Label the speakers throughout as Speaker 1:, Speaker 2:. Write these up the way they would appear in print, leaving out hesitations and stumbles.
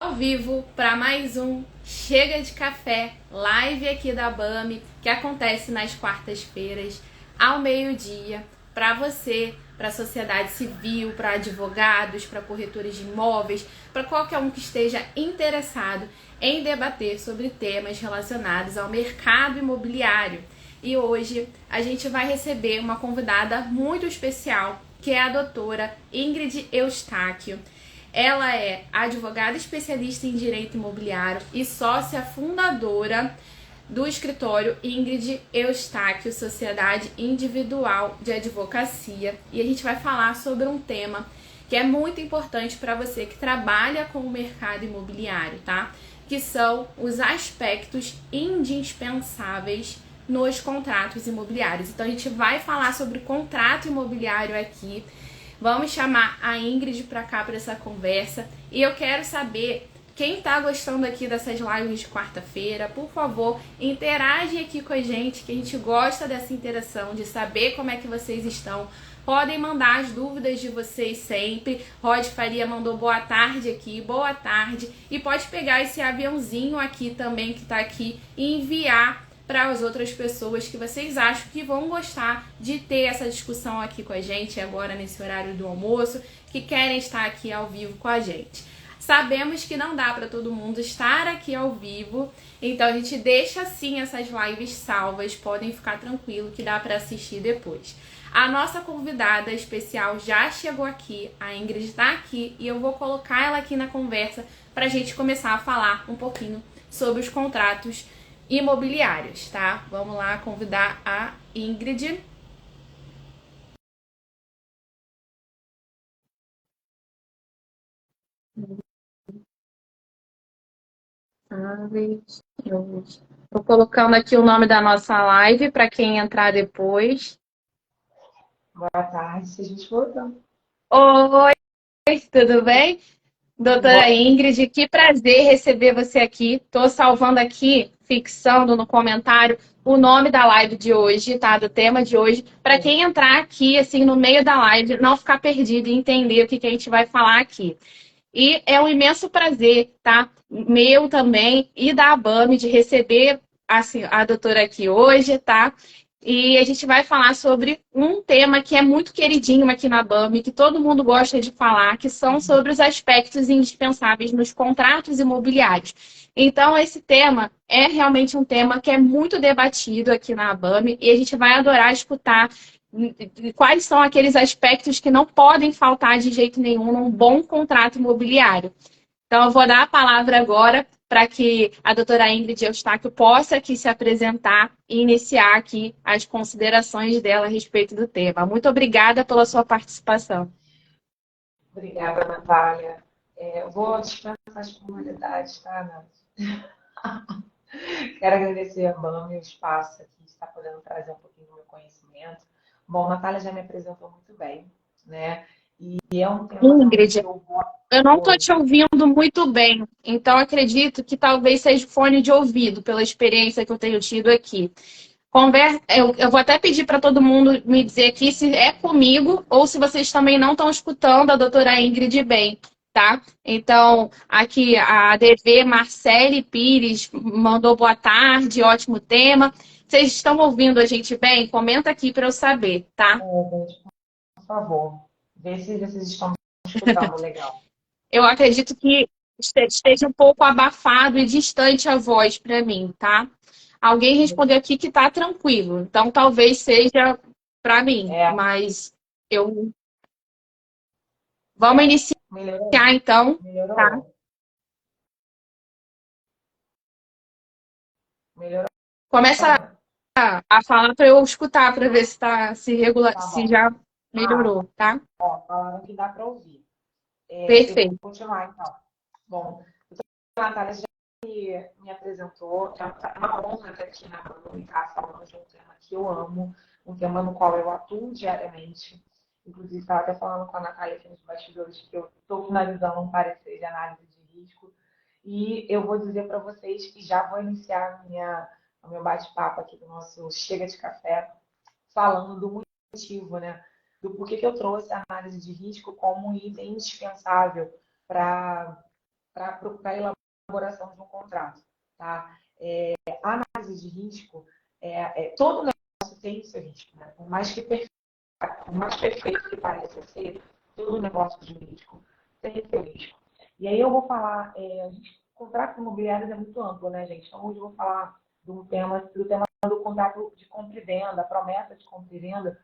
Speaker 1: Ao vivo para mais um Chega de Café, live aqui da BAME, que acontece nas quartas-feiras, ao meio-dia, para você, para a sociedade civil, para advogados, para corretores de imóveis, para qualquer um que esteja interessado em debater sobre temas relacionados ao mercado imobiliário. E hoje a gente vai receber uma convidada muito especial, que é a doutora Ingrid Eustáquio. Ela é advogada especialista em direito imobiliário e sócia fundadora do escritório Ingrid Eustáquio, Sociedade Individual de Advocacia. E a gente vai falar sobre um tema que é muito importante para você que trabalha com o mercado imobiliário, tá? Que são os aspectos indispensáveis nos contratos imobiliários. Então a gente vai falar sobre contrato imobiliário aqui. Vamos chamar a Ingrid para cá para essa conversa. E eu quero saber quem está gostando aqui dessas lives de quarta-feira. Por favor, interage aqui com a gente, que a gente gosta dessa interação, de saber como é que vocês estão. Podem mandar as dúvidas de vocês sempre. Rod Faria mandou boa tarde aqui, boa tarde. E pode pegar esse aviãozinho aqui também que está aqui e enviar para as outras pessoas que vocês acham que vão gostar de ter essa discussão aqui com a gente agora nesse horário do almoço, que querem estar aqui ao vivo com a gente. Sabemos que não dá para todo mundo estar aqui ao vivo, então a gente deixa sim essas lives salvas, podem ficar tranquilo que dá para assistir depois. A nossa convidada especial já chegou aqui, a Ingrid está aqui e eu vou colocar ela aqui na conversa para a gente começar a falar um pouquinho sobre os contratos imobiliários, tá? Vamos lá convidar a Ingrid. Tô colocando aqui o nome da nossa live para quem entrar depois.
Speaker 2: Boa tarde, se a gente voltou.
Speaker 1: Oi, tudo bem?
Speaker 2: Tudo
Speaker 1: Doutora
Speaker 2: bom?
Speaker 1: Ingrid, que prazer receber você aqui. Tô salvando aqui, fixando no comentário o nome da live de hoje, tá? Do tema de hoje, para quem entrar aqui, assim, no meio da live, não ficar perdido e entender o que a gente vai falar aqui. E é um imenso prazer, tá? Meu também e da ABAME de receber assim, a doutora aqui hoje, tá? E a gente vai falar sobre um tema que é muito queridinho aqui na ABAME, que todo mundo gosta de falar, que são sobre os aspectos indispensáveis nos contratos imobiliários. Então, esse tema é realmente um tema que é muito debatido aqui na ABAME e a gente vai adorar escutar quais são aqueles aspectos que não podem faltar de jeito nenhum num bom contrato imobiliário. Então, eu vou dar a palavra agora para que a doutora Ingrid Eustáquio possa aqui se apresentar e iniciar aqui as considerações dela a respeito do tema. Muito obrigada pela sua participação.
Speaker 2: Obrigada, Natália. Eu vou dispensar as formalidades, tá, Nath? Quero agradecer a BAM e o espaço aqui, está podendo trazer um pouquinho do meu conhecimento. Bom, a Natália já me apresentou muito bem, né? E é um tema também que
Speaker 1: Ingrid,
Speaker 2: eu gosto.
Speaker 1: eu não estou
Speaker 2: Oi.
Speaker 1: te ouvindo muito bem, então acredito que talvez seja fone de ouvido, pela experiência que eu tenho tido aqui. Eu vou até pedir para todo mundo me dizer aqui se é comigo ou se vocês também não estão escutando a doutora Ingrid bem, tá? Então, aqui a ADV Marcele Pires mandou boa tarde, ótimo tema. Vocês estão ouvindo a gente bem? Comenta aqui para eu saber, tá?
Speaker 2: Por favor, vê se vocês estão me escutando legal.
Speaker 1: Eu acredito que esteja um pouco abafado e distante a voz para mim, tá? Alguém respondeu aqui que tá tranquilo, então talvez seja para mim,
Speaker 2: É,
Speaker 1: mas eu vamos
Speaker 2: é.
Speaker 1: iniciar
Speaker 2: Melhorou?
Speaker 1: então, tá?
Speaker 2: Melhorou? Melhorou,
Speaker 1: Começa
Speaker 2: né?
Speaker 1: a falar para eu escutar para ver se tá se regular,
Speaker 2: Tá
Speaker 1: se
Speaker 2: bom.
Speaker 1: já
Speaker 2: Ah,
Speaker 1: melhorou, tá?
Speaker 2: ó, falaram que dá para ouvir. Eu vou
Speaker 1: Perfeito.
Speaker 2: continuar, então. Bom, a Natália já me apresentou. É uma honra estar aqui na Comunicar falando de um tema que eu amo, um tema no qual eu atuo diariamente. Inclusive, estava até falando com a Natália aqui nos bastidores que eu estou finalizando um parecer de análise de risco. E eu vou dizer para vocês que já vou iniciar o meu bate-papo aqui do nosso Chega de Café, falando do motivo, né? Do porquê que eu trouxe a análise de risco como um item indispensável para para a elaboração de um contrato. Tá? A análise de risco, todo negócio tem seu risco. Né? Por mais perfeito que pareça ser, todo negócio jurídico tem seu risco. E aí eu vou falar, contrato imobiliário é muito amplo, né, gente? Então hoje eu vou falar do tema do contrato de compra e venda, a promessa de compra e venda,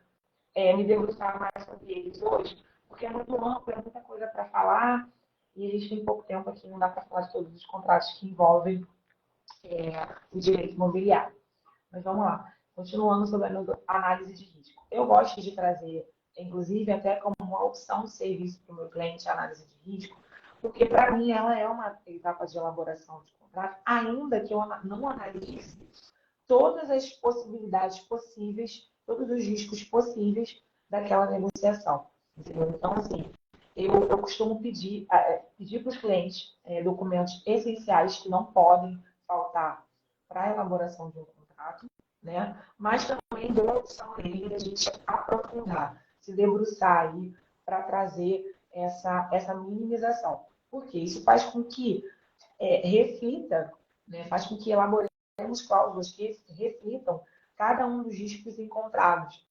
Speaker 2: me debruçar mais sobre eles hoje, porque é muito amplo, é muita coisa para falar, e a gente tem pouco tempo aqui, não dá para falar de todos os contratos que envolvem o direito imobiliário. Mas vamos lá, continuando sobre a análise de risco. Eu gosto de trazer, inclusive, até como uma opção de serviço para o meu cliente, a análise de risco, porque para mim ela é uma etapa de elaboração de contrato, ainda que eu não analise todas as possibilidades possíveis, todos os riscos possíveis daquela negociação. Entendeu? Então, assim, eu costumo pedir para os clientes documentos essenciais que não podem faltar para a elaboração de um contrato, né? Mas também dou a opção ali de a gente aprofundar, se debruçar aí para trazer essa minimização. Porque isso faz com que reflita, né? Faz com que elaboremos cláusulas que reflitam cada um dos riscos encontrados.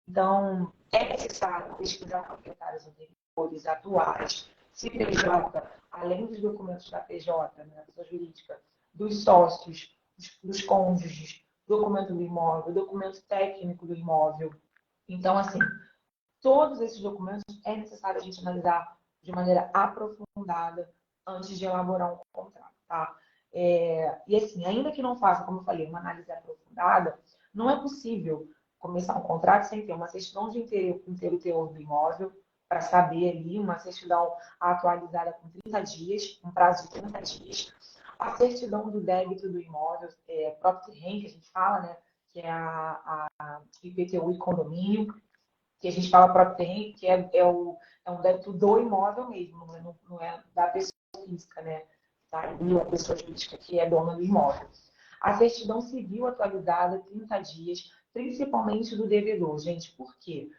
Speaker 2: Então, é necessário pesquisar proprietários anteriores, atuais, se PJ, além dos documentos da PJ, né, da pessoa jurídica, dos sócios, dos cônjuges, documento do imóvel, documento técnico do imóvel. Então, assim, todos esses documentos é necessário a gente analisar de maneira aprofundada antes de elaborar um contrato, tá? E assim, ainda que não faça, como eu falei, uma análise aprofundada, não é possível começar um contrato sem ter uma certidão de inteiro teor do imóvel, para saber ali, uma certidão atualizada com 30 dias, um prazo de 30 dias, a certidão do débito do imóvel, próprio REM, que a gente fala, né, que é a IPTU e condomínio, que a gente fala próprio terreno, que é um débito do imóvel mesmo, não é da pessoa física, né? Tá? E a pessoa jurídica que é dona do imóvel. A certidão civil atualizada, 30 dias, principalmente do devedor. Gente, por quê?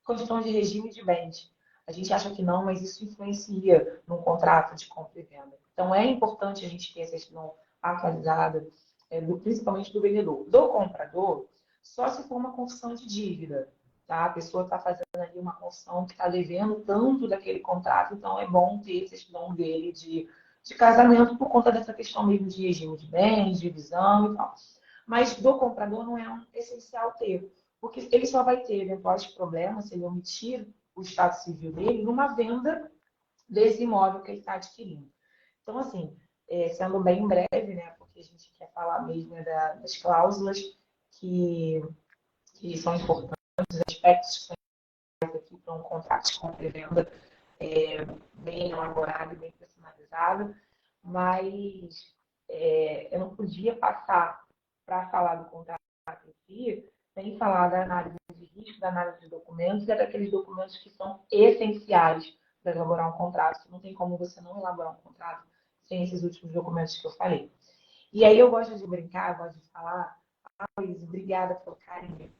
Speaker 2: Condição de regime de bens. A gente acha que não, mas isso influencia num contrato de compra e venda. Então, é importante a gente ter a certidão atualizada, principalmente do vendedor. Do comprador, só se for uma confissão de dívida. Tá? A pessoa está fazendo ali uma confissão que está devendo tanto daquele contrato, então é bom ter a certidão dele de casamento por conta dessa questão mesmo de regime de bens, divisão e tal. Mas do comprador não é essencial ter, porque ele só vai ter eventuais problemas se ele omitir o estado civil dele numa venda desse imóvel que ele está adquirindo. Então, assim, sendo bem breve, né, porque a gente quer falar mesmo das cláusulas que são importantes, aspectos que são aqui para um contrato de compra e venda bem elaborado e bem personalizado, mas eu não podia passar para falar do contrato em si sem falar da análise de risco, da análise de documentos e daqueles documentos que são essenciais para elaborar um contrato. Não tem como você não elaborar um contrato sem esses últimos documentos que eu falei. E aí eu gosto de brincar, eu gosto de falar, Luiz, obrigada pelo carinho.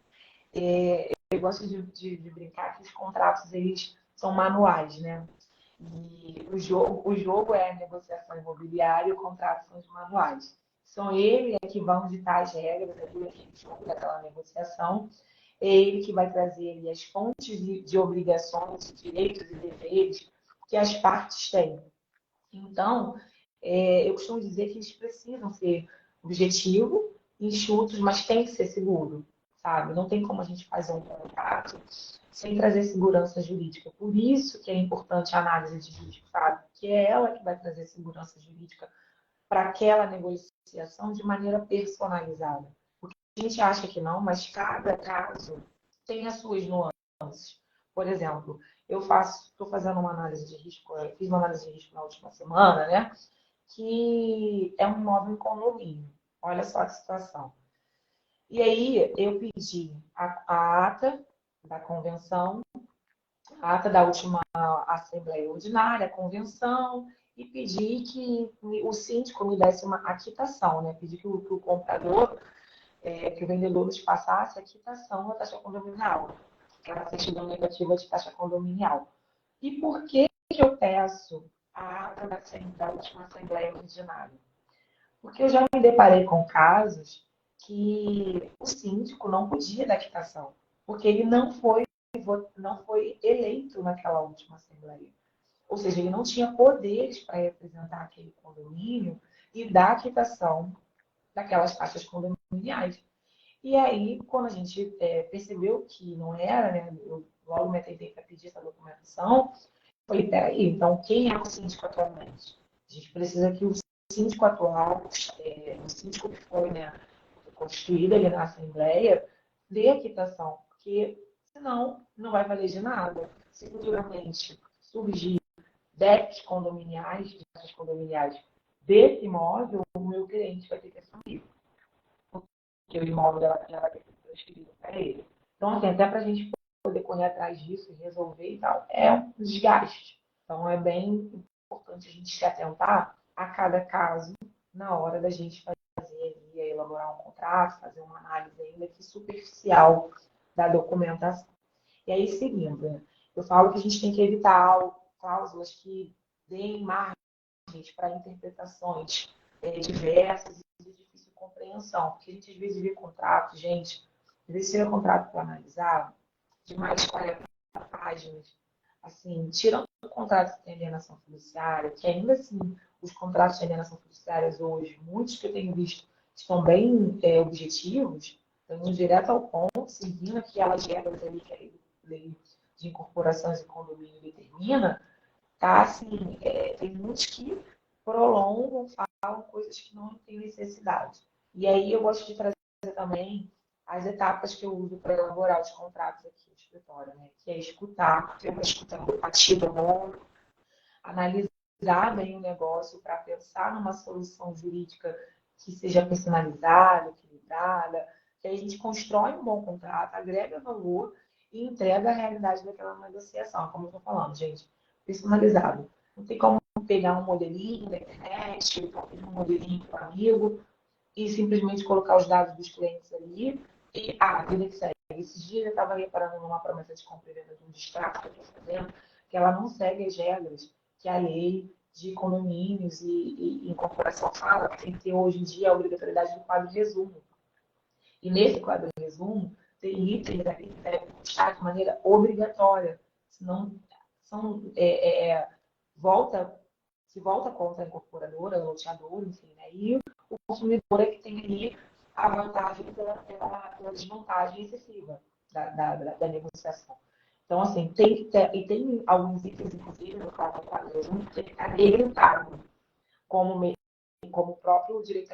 Speaker 2: Eu gosto de brincar que os contratos, eles são manuais, né? E o jogo é a negociação imobiliária e o contrato são os manuais. São eles que vão ditar as regras daquele jogo, daquela negociação. É ele que vai trazer ali as fontes de obrigações, direitos e deveres que as partes têm. Então, eu costumo dizer que eles precisam ser objetivos, enxutos, mas tem que ser seguro, sabe? Não tem como a gente fazer um contrato sem trazer segurança jurídica. Por isso que é importante a análise de risco, sabe? Que é ela que vai trazer segurança jurídica para aquela negociação de maneira personalizada. Porque a gente acha que não, mas cada caso tem as suas nuances. Por exemplo, estou fazendo uma análise de risco, eu fiz uma análise de risco na última semana, né? Que é um imóvel em condomínio. Olha só a situação. E aí eu pedi a ata da convenção, a ata da última Assembleia Ordinária, a convenção, e pedi que o síndico me desse uma aquitação, né? Pedi que o comprador, que o vendedor nos passasse a quitação da taxa condominial, aquela certidão negativa de taxa condominial. E por que eu peço a ata da última Assembleia Ordinária. Porque eu já me deparei com casos que o síndico não podia dar quitação, porque ele não foi eleito naquela última Assembleia. Ou seja, ele não tinha poderes para representar aquele condomínio e dar quitação daquelas taxas condominiais. E aí, quando a gente percebeu que não era, né, eu logo me atentei para pedir essa documentação, falei, peraí, então quem é o síndico atualmente? A gente precisa que o síndico atual, o síndico que foi, né, constituído ali na Assembleia, dê a quitação, porque senão não vai valer de nada. Se futuramente surgir taxas condominiais desse imóvel, o meu cliente vai ter que assumir, porque o imóvel já vai ter que ser transferido para ele. Então, assim, até para a gente poder correr atrás disso e resolver e tal, é um desgaste. Então, é bem importante a gente se atentar a cada caso na hora da gente fazer e elaborar um contrato, fazer uma análise ainda que superficial da documentação. E aí, seguindo, né, eu falo que a gente tem que evitar cláusulas que deem margens para interpretações diversas e de difícil compreensão. Porque a gente às vezes vê contrato, gente, às vezes tira contrato para analisar de mais de 40 páginas. Assim, tirando o contrato de alienação fiduciária, que ainda assim, os contratos de alienação fiduciárias hoje, muitos que eu tenho visto, estão bem objetivos, estão direto ao ponto, seguindo aquelas regras ali que a lei de incorporações e condomínio determina, tá? Assim, tem muitos que prolongam, falam coisas que não têm necessidade. E aí eu gosto de trazer também as etapas que eu uso para elaborar os contratos aqui no escritório, né? Que é escutar, ter uma escuta ativa, analisar bem o negócio para pensar numa solução jurídica que seja personalizada, equilibrada, que aí a gente constrói um bom contrato, agrega valor e entrega a realidade daquela negociação. Como eu estou falando, gente, personalizado. Não tem como pegar um modelinho da internet, um modelinho para amigo e simplesmente colocar os dados dos clientes ali e a vida que segue. Esses dias eu estava reparando numa promessa de compra e venda de um distrato que eu estou fazendo, que ela não segue as regras que a lei de condomínios e incorporação fala, que tem que ter hoje em dia a obrigatoriedade do quadro de resumo. E nesse quadro de resumo, tem itens ali que devem constar de maneira obrigatória, senão volta, se volta contra a incorporadora, o loteador, enfim, né? E o consumidor é que tem ali a vantagem pela desvantagem excessiva da negociação. Então, assim, tem que ter, e tem alguns itens, inclusive, no quadro que tem que estar delimitado, como o próprio direito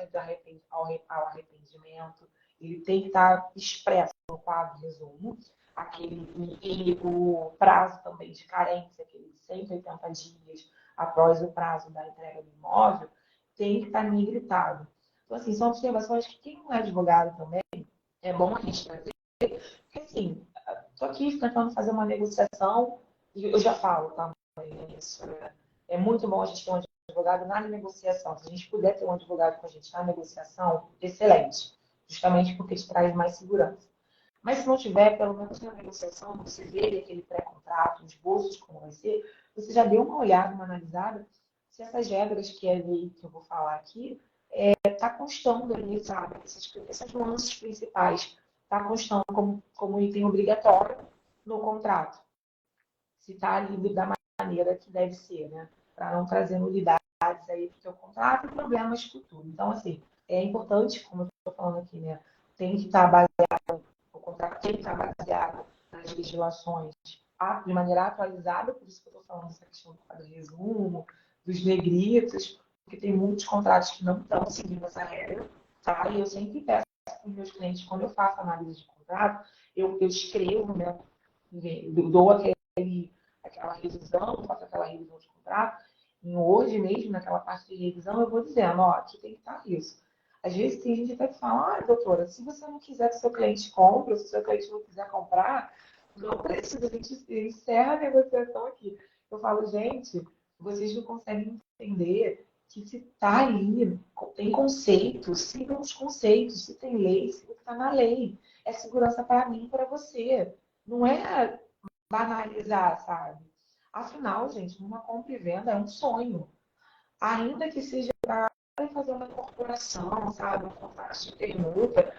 Speaker 2: ao arrependimento, ele tem que estar expresso no quadro de resumo, e o prazo também de carência, aqueles 180 dias após o prazo da entrega do imóvel, tem que estar negritado. Então, assim, são observações que quem não é advogado também, é bom a gente trazer, porque, assim, estou aqui tentando fazer uma negociação, e eu já falo, tá? Isso, né? É muito bom a gente ter um advogado na negociação. Se a gente puder ter um advogado com a gente na negociação, excelente. Justamente porque te traz mais segurança. Mas se não tiver, pelo menos na negociação, você vê aquele pré-contrato, os esboço de como vai ser, você já deu uma olhada, uma analisada, se essas regras que é lei que eu vou falar aqui, está constando ali, sabe? Essas nuances principais, está constando como item obrigatório no contrato. Se está ali da maneira que deve ser, né? Para não trazer nulidades aí para o seu contrato e problemas futuros. Então, assim, é importante, como eu estou falando aqui, né? Tem que estar baseado, o contrato tem que estar baseado nas legislações de maneira atualizada, por isso que eu estou falando dessa questão do quadro de resumo, dos negritos, porque tem muitos contratos que não estão seguindo essa regra, tá? E eu sempre peço para os meus clientes, quando eu faço análise de contrato, eu escrevo, né? Dou aquela revisão, faço aquela revisão de contrato, e hoje mesmo, naquela parte de revisão, eu vou dizendo, ó, aqui tem que estar isso. Às vezes tem gente até que fala, doutora, se você não quiser que seu cliente compre, ou se seu cliente não quiser comprar, não precisa, a gente encerra a negociação aqui. Eu falo, gente, vocês não conseguem entender que se está ali, tem conceitos, sigam os conceitos, se tem lei, siga o que está na lei. É segurança para mim e para você. Não é banalizar, sabe? Afinal, gente, uma compra e venda é um sonho. Ainda que seja para fazer uma incorporação, sabe? Um contrato de permuta,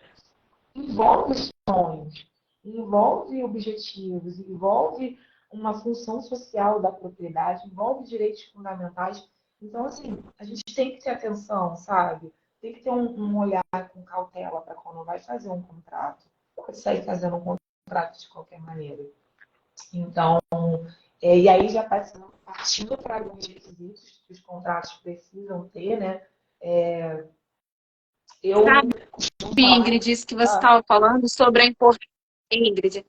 Speaker 2: envolve sonhos, envolve objetivos, envolve uma função social da propriedade, envolve direitos fundamentais. Então, assim, a gente tem que ter atenção, sabe? Tem que ter um olhar com cautela para quando vai fazer um contrato. Não pode sair fazendo um contrato de qualquer maneira. Então, e aí já partindo para alguns requisitos que os contratos precisam ter, né? Eu
Speaker 3: Sabe,
Speaker 2: costumo falar.
Speaker 3: Ingrid, isso que você estava falando sobre a importância, Ingrid,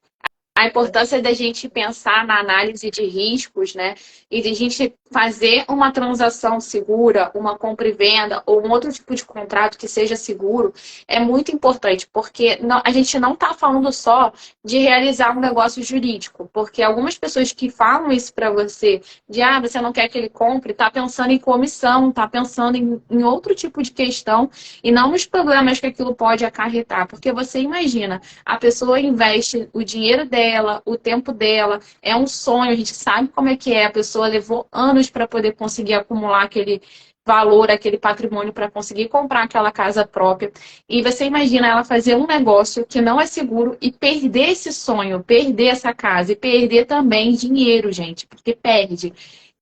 Speaker 3: a importância da gente pensar na análise de riscos, né? E de a gente fazer uma transação segura, uma compra e venda, ou um outro tipo de contrato que seja seguro, é muito importante, porque a gente não está falando só de realizar um negócio jurídico, porque algumas pessoas que falam isso para você, de você não quer que ele compre, está pensando em comissão, está pensando em outro tipo de questão, e não nos problemas que aquilo pode acarretar. Porque você imagina, a pessoa investe o dinheiro dela, o tempo dela, é um sonho, a gente sabe como é que é, a pessoa levou anos para poder conseguir acumular aquele valor, aquele patrimônio para conseguir comprar aquela casa própria. E você imagina ela fazer um negócio que não é seguro e perder esse sonho, perder essa casa e perder também dinheiro, gente, porque perde.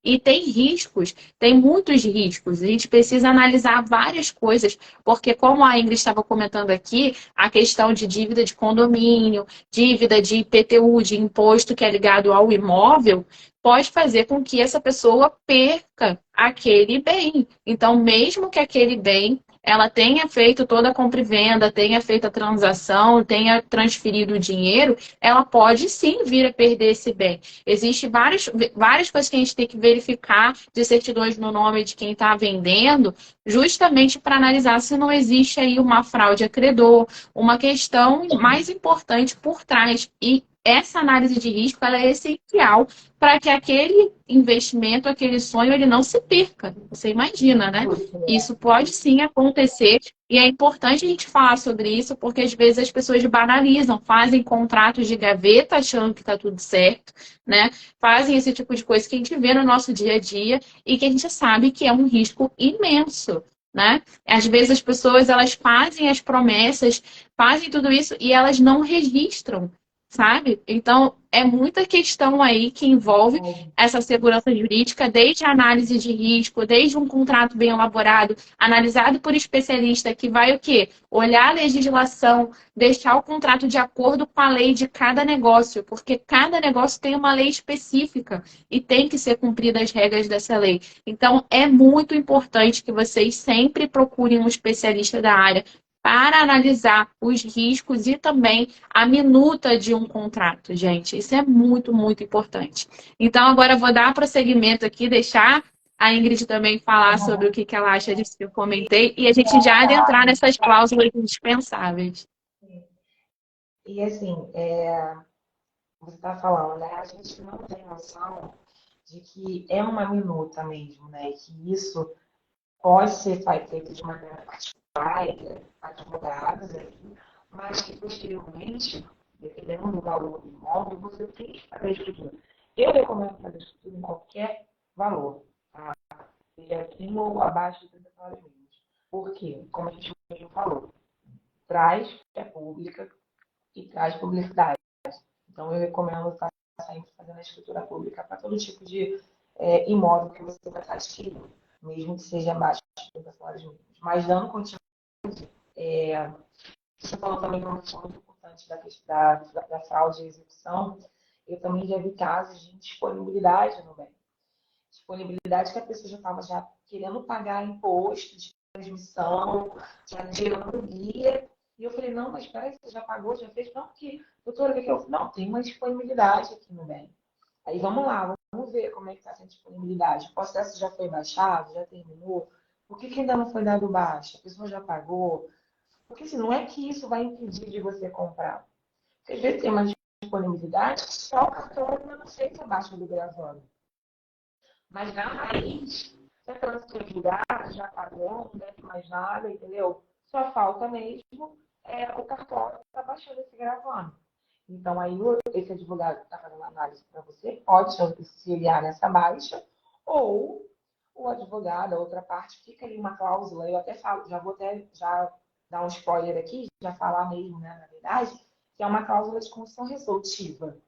Speaker 3: E tem riscos, tem muitos riscos. A gente precisa analisar várias coisas, porque como a Ingrid estava comentando aqui, a questão de dívida de condomínio, dívida de IPTU, de imposto que é ligado ao imóvel, pode fazer com que essa pessoa perca aquele bem. Então, mesmo que aquele bem ela tenha feito toda a compra e venda, tenha feito a transação, tenha transferido o dinheiro, ela pode sim vir a perder esse bem. Existem várias coisas que a gente tem que verificar de certidões no nome de quem está vendendo, justamente para analisar se não existe aí uma fraude a credor, uma questão mais importante por trás. E essa análise de risco ela é essencial para que aquele investimento, aquele sonho, ele não se perca. Você imagina, né? Isso pode sim acontecer e é importante a gente falar sobre isso, porque às vezes as pessoas banalizam, fazem contratos de gaveta achando que está tudo certo, né? Fazem esse tipo de coisa que a gente vê no nosso dia a dia e que a gente sabe que é um risco imenso, né? Às vezes as pessoas elas fazem as promessas, fazem tudo isso e elas não registram, sabe? Então é muita questão aí que envolve essa segurança jurídica, desde a análise de risco, desde um contrato bem elaborado, analisado por especialista que vai o quê? Olhar a legislação, deixar o contrato de acordo com a lei de cada negócio, porque cada negócio tem uma lei específica e tem que ser cumpridas as regras dessa lei. Então, é muito importante que vocês sempre procurem um especialista da área para analisar os riscos e também a minuta de um contrato, gente. Isso é muito, muito importante. Então, agora eu vou dar prosseguimento aqui, deixar a Ingrid também falar sobre o que ela acha disso que eu comentei e a gente já adentrar nessas cláusulas indispensáveis.
Speaker 2: E assim, você está falando, né? A gente não tem noção de que é uma minuta mesmo, né? E que isso pode ser feito de maneira particular, advogados, mas que posteriormente, dependendo do valor do imóvel, você tem que fazer a escritura. Eu recomendo fazer a escritura em qualquer valor, tá? Seja acima ou abaixo de 30 salários mínimos. Por quê? Como a gente mesmo falou, traz fé pública e traz publicidade. Então, eu recomendo estar sempre fazendo a escritura pública para todo tipo de imóvel que você vai estar adquirindo, mesmo que seja abaixo de 30 salários mínimos. Mas, dando continuidade, você falou também uma questão muito importante da fraude e execução. Eu também já vi casos de disponibilidade no bem. Disponibilidade que a pessoa já estava já querendo pagar imposto de transmissão, já tirando guia. E eu falei, não, mas espera aí, você já pagou, já fez? Não, porque, doutora, o que eu... Não, tem uma disponibilidade aqui no bem. Aí vamos lá, vamos ver como é que está essa disponibilidade. O processo já foi baixado, já terminou? Por que ainda não foi dado baixa? A pessoa já pagou? Porque assim, não é que isso vai impedir de você comprar. Porque às vezes tem uma disponibilidade que só o cartório ainda não fez a baixa do gravame. Mas na raiz, já transitou julgado, já pagou, não deve mais nada, entendeu? Só falta mesmo o cartório estar baixando esse gravame. Então, aí, esse advogado que está fazendo a análise para você pode se auxiliar nessa baixa, ou o advogado, a outra parte, fica ali uma cláusula, eu até falo, já vou até já dar um spoiler aqui, já falar mesmo, né, na verdade, que é uma cláusula de condição resolutiva.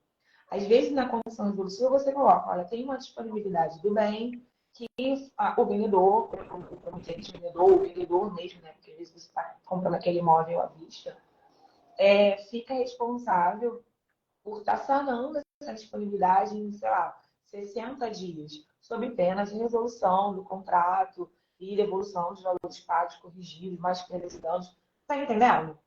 Speaker 2: Às vezes, na condição resolutiva, você coloca, olha, tem uma disponibilidade do bem que o vendedor, o prometente vendedor, o vendedor mesmo, né, porque às vezes você está comprando aquele imóvel à vista, fica responsável por estar sanando essa disponibilidade em, sei lá, 60 dias, sob pena de resolução do contrato e devolução dos valores pagos, corrigidos, mais perdas e danos. Tá entendendo?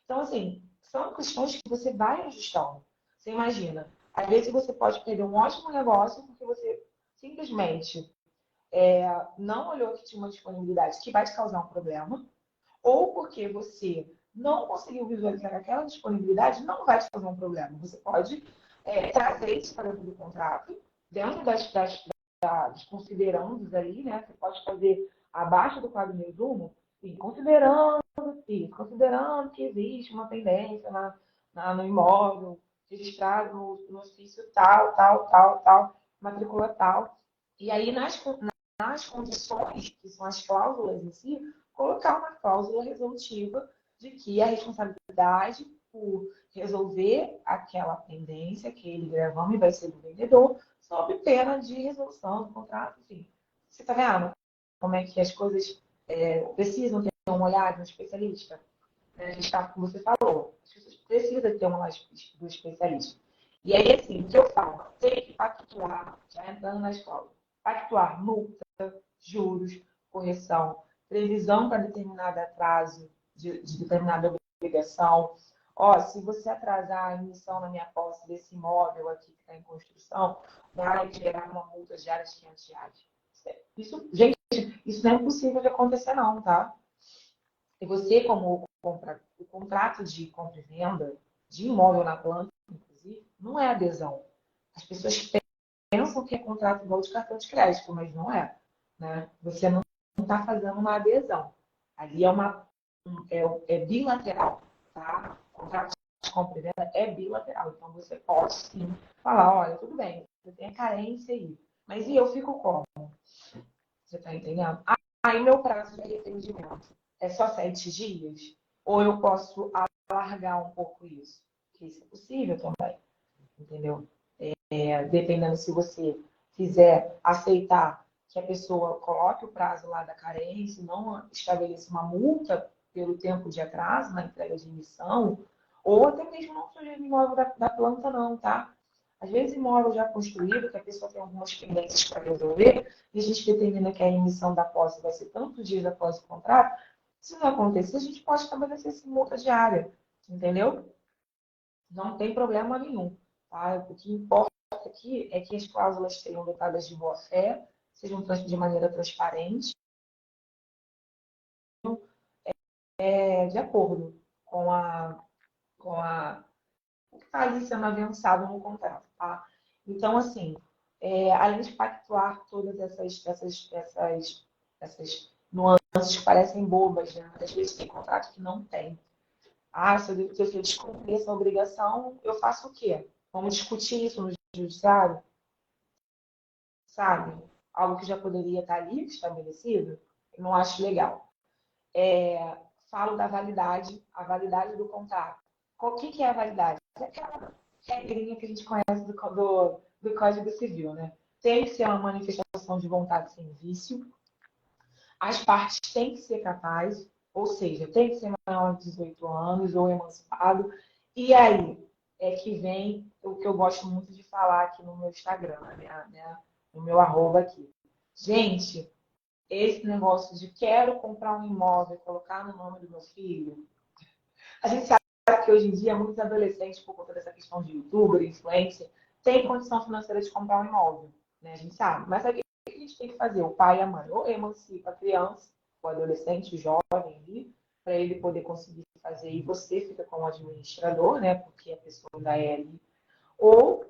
Speaker 2: Então, assim, são questões que você vai ajustando. Você imagina, às vezes você pode perder um ótimo negócio porque você simplesmente não olhou que tinha uma disponibilidade que vai te causar um problema, ou porque você não conseguiu visualizar aquela disponibilidade, não vai te causar um problema. Você pode trazer isso para dentro do contrato, dentro dos considerandos ali, né? Você pode fazer abaixo do quadro resumo, sim, considerando que existe uma pendência no imóvel, registrado no ofício tal, tal, tal, tal, matrícula tal. E aí, nas condições, que são as cláusulas em si, colocar uma cláusula resolutiva de que a responsabilidade por resolver aquela pendência, aquele gravame vai ser do vendedor, sob pena de resolução do contrato, enfim. Você está vendo como é que as coisas precisam ter uma olhada no especialista? A gente está, como você falou, as pessoas precisam ter uma olhada do especialista. E aí, assim, o que eu falo? Tem que pactuar, já entrando na escola, pactuar multa, juros, correção, previsão para determinado atraso de determinada obrigação. Ó, se você atrasar a emissão na minha posse desse imóvel aqui que está em construção, vai gerar uma multa diária de R$ 500. Gente, isso não é possível de acontecer não, tá? E você, como o contrato de compra e venda de imóvel na planta, inclusive, não é adesão. As pessoas pensam que é contrato igual de cartão de crédito, mas não é. Né? Você não está fazendo uma adesão. Ali é bilateral. Tá? O contrato de compra e venda é bilateral. Então, você pode, sim, falar, olha, tudo bem, você tem a carência aí. Mas e eu fico como? Você está entendendo? Aí, meu prazo de arrependimento é só 7 dias? Ou eu posso alargar um pouco isso? Porque isso é possível também. Entendeu? Dependendo se você quiser aceitar que a pessoa coloque o prazo lá da carência, não estabeleça uma multa pelo tempo de atraso na entrega de emissão, ou até mesmo não sujeito imóvel da planta, não, tá? Às vezes, imóvel já construído, que a pessoa tem algumas pendências para resolver, e a gente determina que a emissão da posse vai ser tantos dias após o contrato. Se não acontecer, a gente pode estabelecer essa multa diária, entendeu? Não tem problema nenhum. Tá? O que importa aqui é que as cláusulas sejam dotadas de boa-fé, sejam de maneira transparente, de acordo com o que está ali sendo avançado no contrato. Tá? Então, assim, além de pactuar todas essas nuances que parecem bobas, né? Às vezes tem contrato que não tem. Se eu descumprir essa obrigação, eu faço o quê? Vamos discutir isso no judiciário? Sabe? Algo que já poderia estar ali estabelecido, eu não acho legal. Falo da validade, a validade do contrato. O que é a validade? É aquela regrinha que a gente conhece do Código Civil, né? Tem que ser uma manifestação de vontade sem vício, as partes têm que ser capazes, ou seja, tem que ser maior de 18 anos ou emancipado, e aí é que vem o que eu gosto muito de falar aqui no meu Instagram, né? No meu arroba aqui. Gente, esse negócio de quero comprar um imóvel e colocar no nome do meu filho, a gente sabe que hoje em dia muitos adolescentes, por conta dessa questão de youtuber, influencer, têm condição financeira de comprar um imóvel, né? A gente sabe. Mas aí o que a gente tem que fazer? O pai e a mãe ou emancipa a criança, o adolescente, o jovem ali, para ele poder conseguir fazer, e você fica como administrador, né? Porque a pessoa ainda é ali. Ou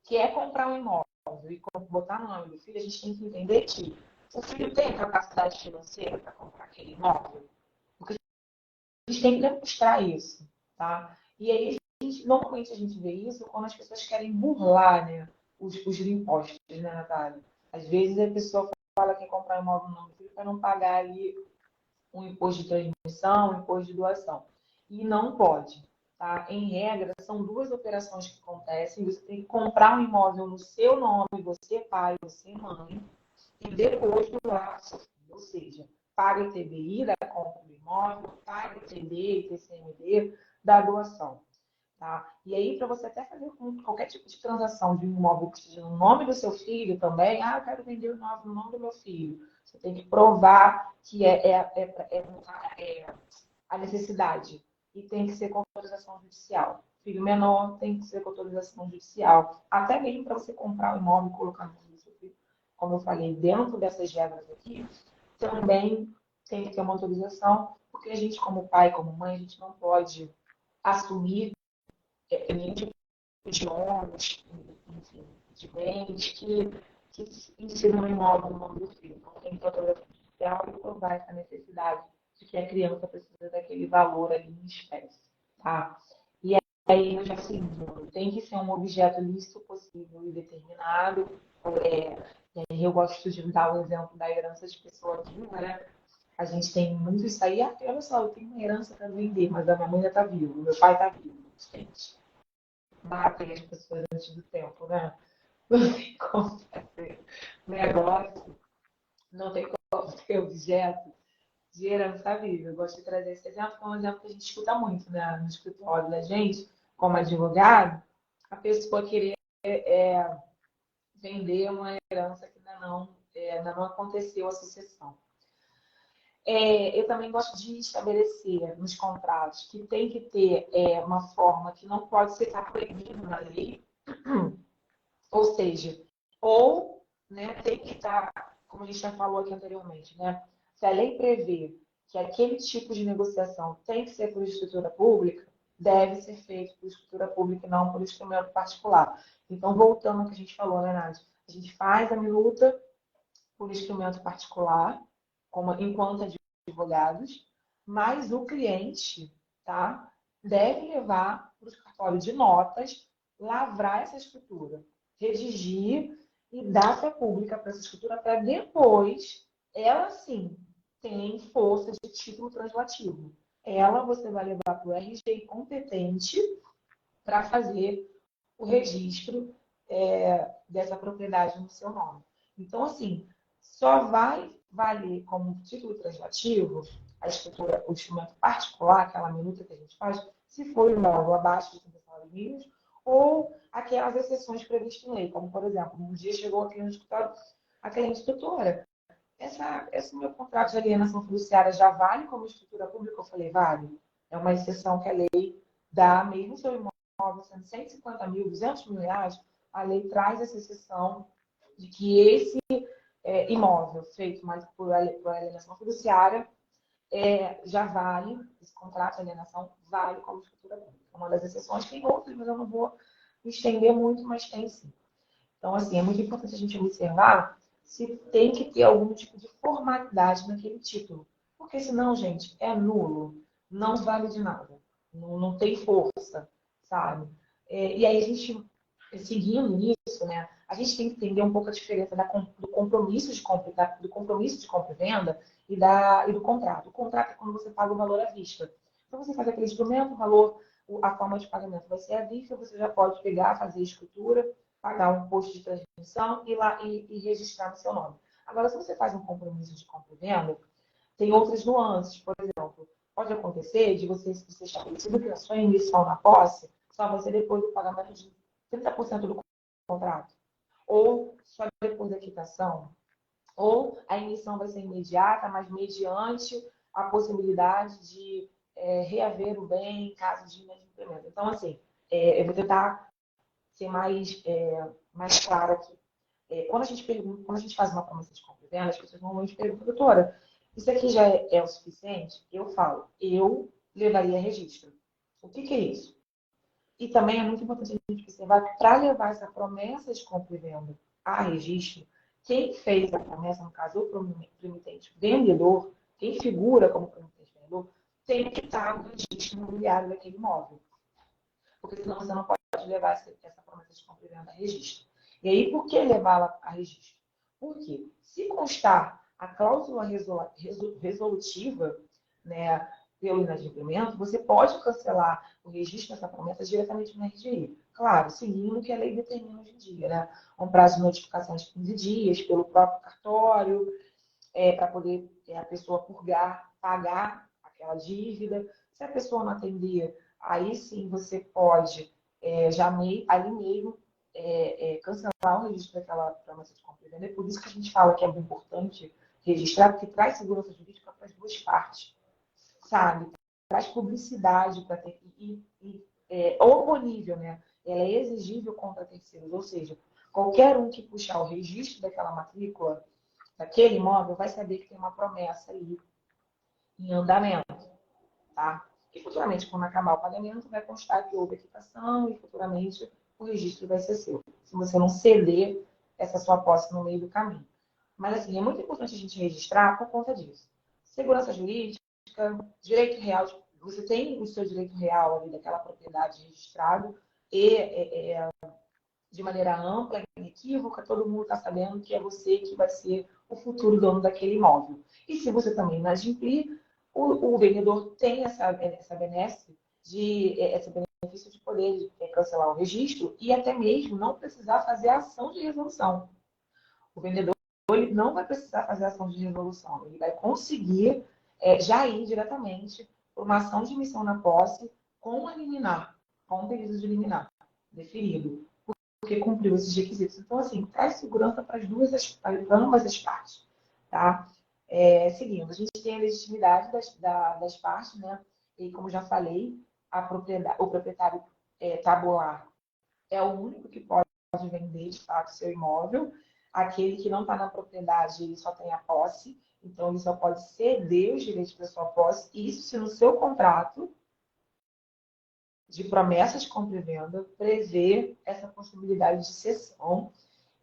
Speaker 2: quer comprar um imóvel e botar no nome do filho, a gente tem que entender que o filho tem a capacidade financeira para comprar aquele imóvel. Porque a gente tem que demonstrar isso, tá? E aí a normalmente a gente vê isso quando as pessoas querem burlar, né, os impostos, né, Natália? Às vezes a pessoa fala que quer comprar um imóvel no nome do filho para não pagar ali um imposto de transmissão, um imposto de doação. E não pode. Tá? Em regra, são duas operações que acontecem. Você tem que comprar um imóvel no seu nome, você pai, você mãe, e depois doar ao seu filho. Ou seja, paga o TBI da compra do imóvel, paga o TB e TCMD da doação. Tá? E aí, para você até fazer qualquer tipo de transação de um imóvel que esteja no nome do seu filho também, eu quero vender o imóvel no nome do meu filho. Você tem que provar que a necessidade. E tem que ser com autorização judicial. Filho menor tem que ser com autorização judicial. Até mesmo para você comprar o imóvel e colocar no nome do seu filho, como eu falei, dentro dessas regras aqui, também tem que ter uma autorização, porque a gente, como pai, como mãe, a gente não pode assumir nenhum tipo de ônus, enfim, de bens que incidam no imóvel no nome do filho. Então, tem que autorização judicial e provar essa necessidade de que a criança precisa daquele valor ali em espécie, tá? E aí, eu já sei, tem que ser um objeto lícito, possível e determinado. E aí eu gosto de dar o exemplo da herança de pessoa viva, né? A gente tem muito isso aí. Olha só, eu tenho uma herança para vender, mas a minha mãe ainda está viva, o meu pai está vivo. Gente, matem as pessoas antes do tempo, né? Não tem como fazer negócio, não tem como ter objeto de herança viva. Eu gosto de trazer esse exemplo, que é um exemplo que a gente escuta muito, né? No escritório da gente, como advogado, a pessoa querer vender uma herança que ainda não aconteceu a sucessão. Eu também gosto de estabelecer nos contratos que tem que ter uma forma que não pode ser proibido na lei, ou seja, ou né, tem que estar, como a gente já falou aqui anteriormente, né, se a lei prevê que aquele tipo de negociação tem que ser por escritura pública, deve ser feito por escritura pública e não por instrumento particular. Então, voltando ao que a gente falou, né, Nádia? A gente faz a minuta por instrumento particular, enquanto advogados, mas o cliente, tá, deve levar para o cartório de notas, lavrar essa escritura, redigir e dar fé pública para essa escritura para depois, ela sim, tem força de título translativo. Ela você vai levar para o RG competente para fazer o registro dessa propriedade no seu nome. Então, assim, só vai valer como título translativo a escritura, o instrumento particular, aquela minuta que a gente faz, se for imóvel abaixo de 30 salários mínimos, ou aquelas exceções previstas em lei, como, por exemplo, um dia chegou aqui no escritório a cliente doutora, esse meu contrato de alienação fiduciária já vale como escritura pública? Eu falei, vale. É uma exceção que a lei dá, mesmo seu imóvel sendo 150 mil, 200 mil reais, a lei traz essa exceção de que esse imóvel feito mais por alienação fiduciária já vale, esse contrato de alienação vale como escritura pública. Uma das exceções, tem outras, mas eu não vou me estender muito, mas tem sim. Então, assim, é muito importante a gente observar se tem que ter algum tipo de formalidade naquele título. Porque senão, gente, é nulo, não vale de nada, não tem força, sabe? E aí a gente, seguindo nisso, né, a gente tem que entender um pouco a diferença do compromisso de compra, do compromisso de compra e venda e do contrato. O contrato é quando você paga o valor à vista. Então você faz aquele instrumento, o valor, a forma de pagamento vai ser à vista, você já pode pegar, fazer a escritura, pagar um imposto de transmissão e registrar no seu nome. Agora, se você faz um compromisso de compra e venda, tem outras nuances. Por exemplo, pode acontecer de você ser estabelecido que a sua emissão na posse só vai ser depois do pagamento de 30% do contrato, ou só depois da quitação, ou a emissão vai ser imediata, mas mediante a possibilidade de reaver o bem em caso de inadimplemento. Então, assim, eu vou tentar ser mais clara aqui. Quando a gente faz uma promessa de compra e venda, as pessoas normalmente perguntam, doutora, isso aqui já é o suficiente? Eu falo, eu levaria registro. O que é isso? E também é muito importante a gente observar que para levar essa promessa de compra e venda a registro, quem fez a promessa, no caso, o promitente vendedor, quem figura como promitente vendedor, tem que estar no registro imobiliário daquele imóvel. porque senão você não pode levar essa promessa de compra e venda a registro. E aí, por que levá-la a registro? Porque se constar a cláusula resolutiva, né, pelo inadimplemento, você pode cancelar o registro dessa promessa diretamente no RGI. Claro, seguindo o que a lei determina hoje em dia, né? Um prazo de notificação de 15 dias pelo próprio cartório, para poder a pessoa purgar, pagar aquela dívida. Se a pessoa não atender, aí sim você pode, ali mesmo, cancelar o registro daquela promessa de compra e venda. É por isso que a gente fala que é importante registrar, porque traz segurança jurídica para as duas partes, sabe? Traz publicidade para ter. Oponível, né? Ela é exigível contra terceiros, ou seja, qualquer um que puxar o registro daquela matrícula, daquele imóvel, vai saber que tem uma promessa ali em andamento, tá? E futuramente, quando acabar o pagamento, vai constar que houve a quitação e futuramente o registro vai ser seu, se você não ceder essa sua posse no meio do caminho. Mas, assim, é muito importante a gente registrar por conta disso. Segurança jurídica, direito real, você tem o seu direito real ali daquela propriedade registrado e de maneira ampla, inequívoca, todo mundo está sabendo que é você que vai ser o futuro dono daquele imóvel. E se você também inadimplir, o vendedor tem essa benefício de poder cancelar o registro e até mesmo não precisar fazer a ação de resolução. O vendedor ele não vai precisar fazer a ação de resolução, ele vai conseguir já ir diretamente para uma ação de missão na posse com a liminar, com o pedido de liminar deferido, porque cumpriu esses requisitos. Então, assim, traz segurança para ambas as partes, tá? Seguindo, a gente tem a legitimidade das partes, né? E como já falei, o proprietário tabular é o único que pode vender, de fato, seu imóvel. Aquele que não está na propriedade, ele só tem a posse, então ele só pode ceder os direitos da sua posse. Isso se no seu contrato de promessas de compra e venda prevê essa possibilidade de cessão.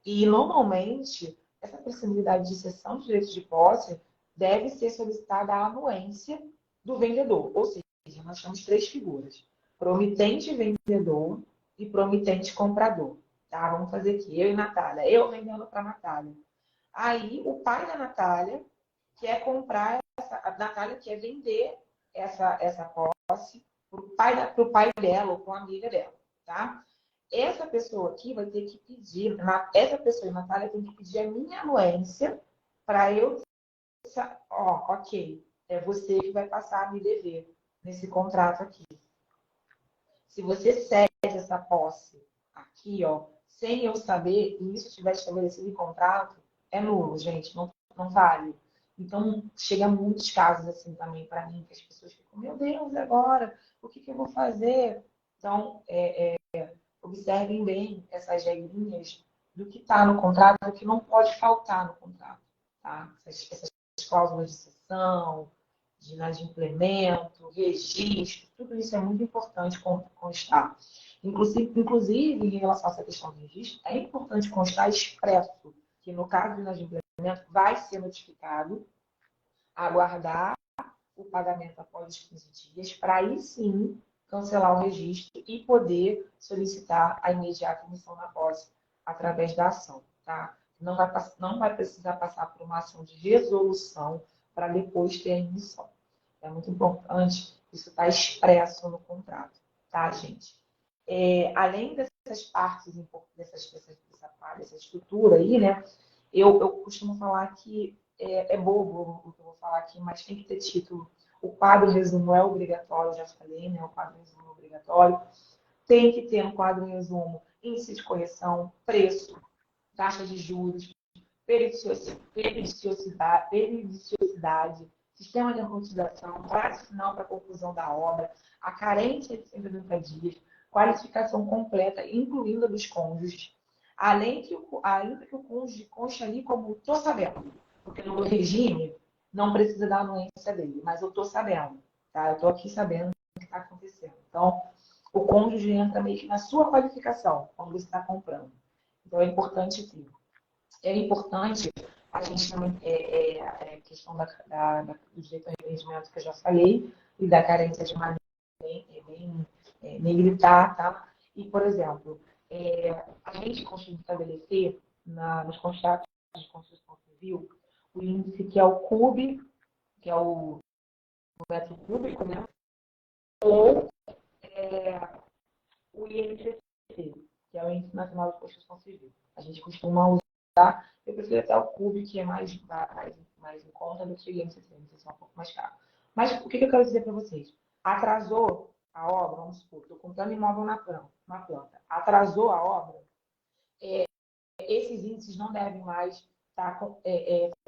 Speaker 2: E, normalmente, essa possibilidade de cessão de direitos de posse deve ser solicitada à anuência do vendedor. Ou seja, nós temos três figuras: promitente vendedor e promitente comprador. Tá? Vamos fazer aqui, eu e Natália. Eu vendendo para a Natália. Aí, o pai da Natália quer comprar, a Natália quer vender essa posse para o pai dela ou para uma amiga dela, tá? Essa pessoa aqui vai ter que pedir, essa pessoa, Natália, tem que pedir a minha anuência para eu, ok, é você que vai passar a me dever nesse contrato aqui. Se você cede essa posse aqui, sem eu saber, e isso estiver estabelecido em contrato, é nulo, gente, não vale. Então, chega muitos casos assim também para mim, que as pessoas ficam, meu Deus, agora, o que eu vou fazer? Então, observem bem essas regrinhas do que está no contrato e do que não pode faltar no contrato. Tá? Essas cláusulas de cessão, de inadimplemento, registro, tudo isso é muito importante constar. Inclusive, em relação a essa questão do registro, é importante constar expresso que, no caso do inadimplemento, vai ser notificado, aguardar o pagamento após os 15 dias, para aí sim cancelar o registro e poder solicitar a imediata emissão na posse através da ação. Tá? Não vai precisar passar por uma ação de resolução para depois ter a emissão. É muito importante isso estar expresso no contrato, tá, gente? Além dessas partes, dessa estrutura aí, né? Eu costumo falar que é bobo o que eu vou falar aqui, mas tem que ter título. O quadro resumo é obrigatório, já falei, né? O quadro resumo é obrigatório. Tem que ter no quadro resumo índice de correção, preço, taxa de juros, periodicidade, sistema de amortização, prazo final para a conclusão da obra, a carência de 180 dias, qualificação completa, incluindo a dos cônjuges, ainda que o cônjuge conste ali como estou sabendo, porque no regime não precisa da anuência dele, mas eu estou sabendo, tá? Eu estou aqui sabendo o que está acontecendo. Então, o cônjuge entra meio que na sua qualificação, quando você está comprando. Então, é importante ter. É importante a gente também a questão do direito ao arrependimento que eu já falei e da carência de maneira negritar, tá? E, por exemplo, a gente conseguiu estabelecer nos contratos de construção civil o índice que é o CUB, que é o metro cúbico, né? Ou o INCC, que é o Índice Nacional de Construção Civil. A gente costuma usar, eu prefiro até o CUB, que é mais em conta do que o INCC, o INCC é um pouco mais caro. Mas o que eu quero dizer para vocês? Atrasou a obra, vamos supor, estou comprando imóvel na planta. Atrasou a obra, esses índices não devem mais estar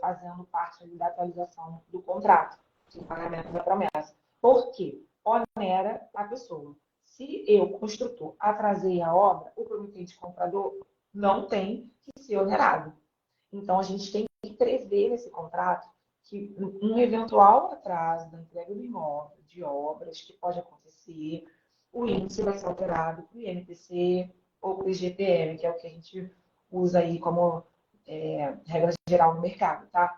Speaker 2: fazendo parte da atualização do contrato, do pagamento da promessa. Por quê? Onera a pessoa. Se eu, construtor, atrasei a obra, o prometente comprador não tem que ser onerado. Então, a gente tem que prever nesse contrato que um eventual atraso da entrega do imóvel, de obras que pode acontecer, o índice vai ser alterado para o INPC ou para o IGPM, que é o que a gente usa aí como regra geral no mercado, tá?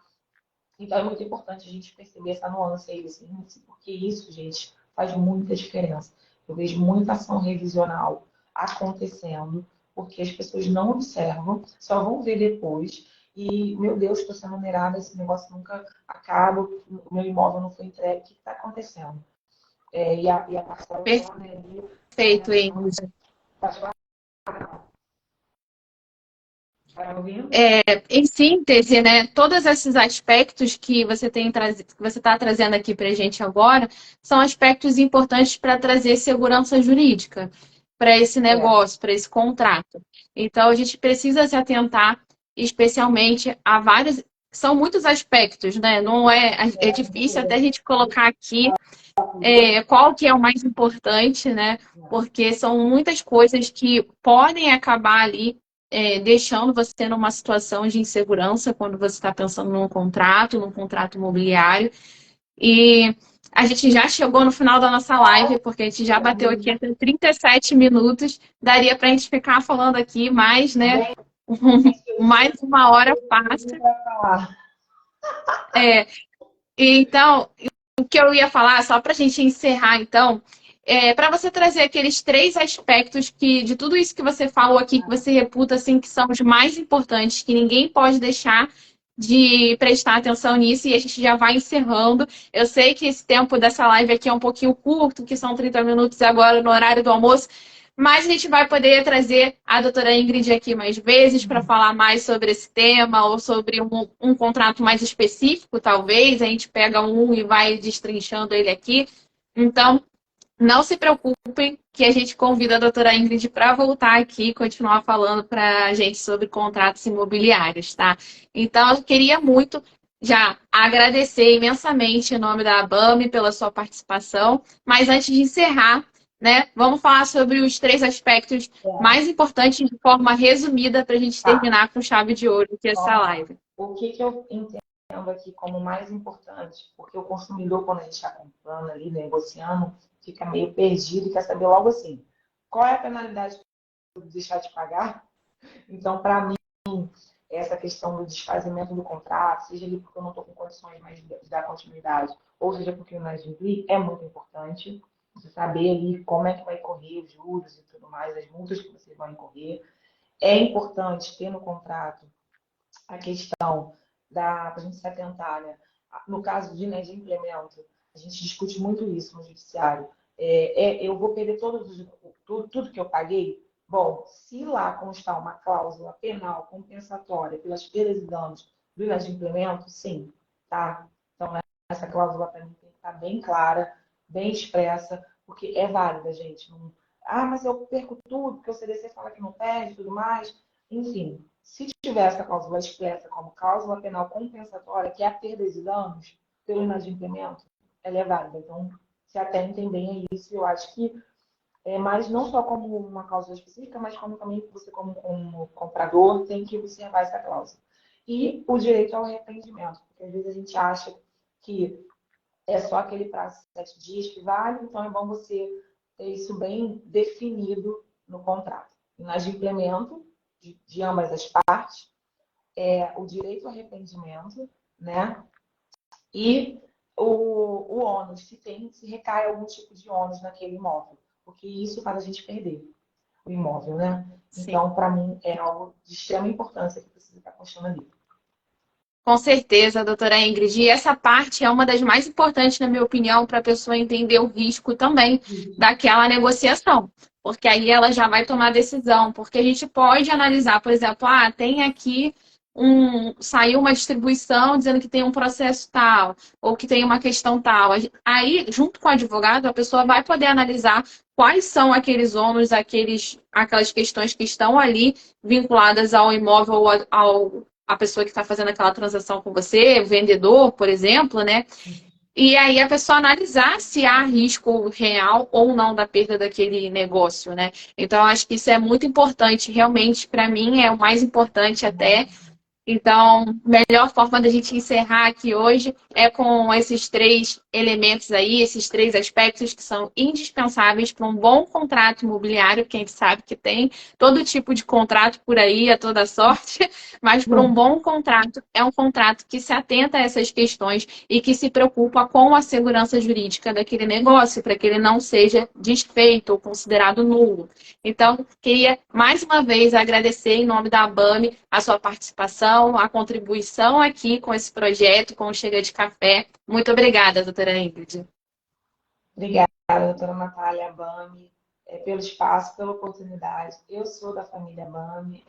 Speaker 2: Então, é muito importante a gente perceber essa nuance aí desse índice, porque isso, gente, faz muita diferença. Eu vejo muita ação revisional acontecendo, porque as pessoas não observam, só vão ver depois. E, meu Deus, estou sendo onerada, esse negócio nunca acaba, o meu imóvel não foi entregue, o que está acontecendo? E a parcela de oneria...
Speaker 3: Perfeito, Ingrid.
Speaker 2: Está me ouvindo?
Speaker 3: Em síntese, né, todos esses aspectos que você está trazendo aqui para a gente agora são aspectos importantes para trazer segurança jurídica para esse negócio, para esse contrato. Então, a gente precisa se atentar especialmente a vários. São muitos aspectos, né? Não é difícil até a gente colocar aqui qual que é o mais importante, né? Porque são muitas coisas que podem acabar ali deixando você numa situação de insegurança quando você está pensando num contrato imobiliário. E a gente já chegou no final da nossa live, porque a gente já bateu aqui até 37 minutos. Daria para a gente ficar falando aqui mais, né? Mais uma hora passa. Então, o que eu ia falar, só para a gente encerrar, então, para você trazer aqueles 3 aspectos de tudo isso que você falou aqui, que você reputa assim, que são os mais importantes, que ninguém pode deixar de prestar atenção nisso, e a gente já vai encerrando. Eu sei que esse tempo dessa live aqui é um pouquinho curto, que são 30 minutos agora no horário do almoço, mas a gente vai poder trazer a doutora Ingrid aqui mais vezes para falar mais sobre esse tema ou sobre um contrato mais específico, talvez. A gente pega um e vai destrinchando ele aqui. Então, não se preocupem que a gente convida a doutora Ingrid para voltar aqui e continuar falando para a gente sobre contratos imobiliários, tá? Então, eu queria muito já agradecer imensamente em nome da ABAME pela sua participação, mas antes de encerrar, né, vamos falar sobre os 3 aspectos mais importantes de forma resumida para a gente terminar com chave de ouro aqui essa live.
Speaker 2: O que eu entendo aqui como mais importante, porque o consumidor, quando a gente está comprando ali, negociando, fica meio perdido e quer saber logo assim, qual é a penalidade que eu deixar de pagar? Então, para mim, essa questão do desfazimento do contrato, seja ali porque eu não estou com condições mais de dar continuidade, ou seja porque eu não adimplí, é muito importante. Você saber ali como é que vai correr os juros e tudo mais, as multas que vocês vão incorrer. É importante ter no contrato a questão para a gente se atentar, né? No caso de inadimplemento, a gente discute muito isso no judiciário. Eu vou perder tudo que eu paguei? Bom, se lá constar uma cláusula penal compensatória pelas perdas e danos do inadimplemento, sim, tá? Então, essa cláusula para mim tem que estar bem clara, bem expressa, porque é válida, gente. Mas eu perco tudo, porque o CDC fala que não perde e tudo mais. Enfim, se tiver essa cláusula expressa como cláusula penal compensatória, que é a perdas e danos pelo inadimplemento, ela é válida. Então, se atentem bem a isso. Eu acho que mas não só como uma cláusula específica, mas como também você, como comprador, tem que observar essa cláusula. E o direito ao arrependimento, porque às vezes a gente acha que é só aquele prazo de 7 dias que vale, então é bom você ter isso bem definido no contrato. Inadimplemento de ambas as partes, o direito ao arrependimento, né? E o ônus, se recai algum tipo de ônus naquele imóvel. porque isso faz a gente perder o imóvel, né?
Speaker 3: Sim.
Speaker 2: Então, para mim, é algo de extrema importância que precisa estar constando ali.
Speaker 3: Com certeza, doutora Ingrid. E essa parte é uma das mais importantes, na minha opinião, para a pessoa entender o risco também daquela negociação. Porque aí ela já vai tomar decisão. Porque a gente pode analisar, por exemplo, tem aqui saiu uma distribuição dizendo que tem um processo tal, ou que tem uma questão tal. Aí, junto com o advogado, a pessoa vai poder analisar quais são aqueles ônus, aquelas questões que estão ali vinculadas ao imóvel ou a pessoa que está fazendo aquela transação com você, o vendedor, por exemplo, né? E aí a pessoa analisar se há risco real ou não da perda daquele negócio, né? Então, eu acho que isso é muito importante, realmente, para mim, é o mais importante até. Então, a melhor forma da gente encerrar aqui hoje é com esses 3 elementos aí, esses 3 aspectos que são indispensáveis para um bom contrato imobiliário, que a gente sabe que tem todo tipo de contrato por aí, a toda sorte, mas para um bom contrato, é um contrato que se atenta a essas questões e que se preocupa com a segurança jurídica daquele negócio, para que ele não seja desfeito ou considerado nulo. Então, queria mais uma vez agradecer em nome da ABAME a sua participação, a contribuição aqui com esse projeto, com o Chega de Café. Muito obrigada, doutora Ingrid.
Speaker 2: Obrigada, doutora Natália ABAME, pelo espaço, pela oportunidade. Eu sou da família ABAME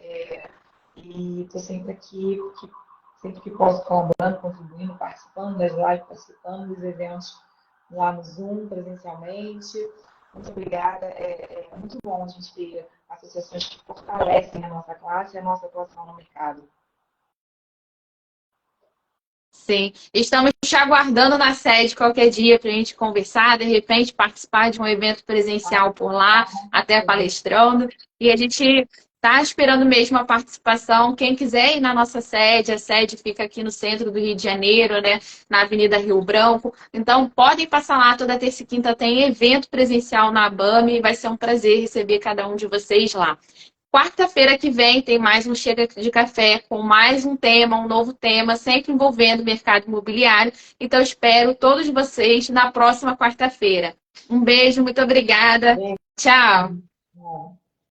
Speaker 2: e estou sempre aqui, porque sempre que posso, colaborando, contribuindo, participando das lives, participando dos eventos lá no Zoom, presencialmente. Muito obrigada. É muito bom a gente ter associações que fortalecem a nossa classe e a nossa atuação no mercado.
Speaker 3: Sim, estamos te aguardando na sede qualquer dia para a gente conversar, de repente participar de um evento presencial por lá, até palestrando. E a gente está esperando mesmo a participação. Quem quiser ir na nossa sede, a sede fica aqui no centro do Rio de Janeiro, né, na Avenida Rio Branco. Então, podem passar lá, toda terça e quinta tem evento presencial na ABAME e vai ser um prazer receber cada um de vocês lá. Quarta-feira que vem tem mais um Chega de Café com mais um tema, um novo tema, sempre envolvendo o mercado imobiliário. Então, espero todos vocês na próxima quarta-feira. Um beijo, muito obrigada. Tchau.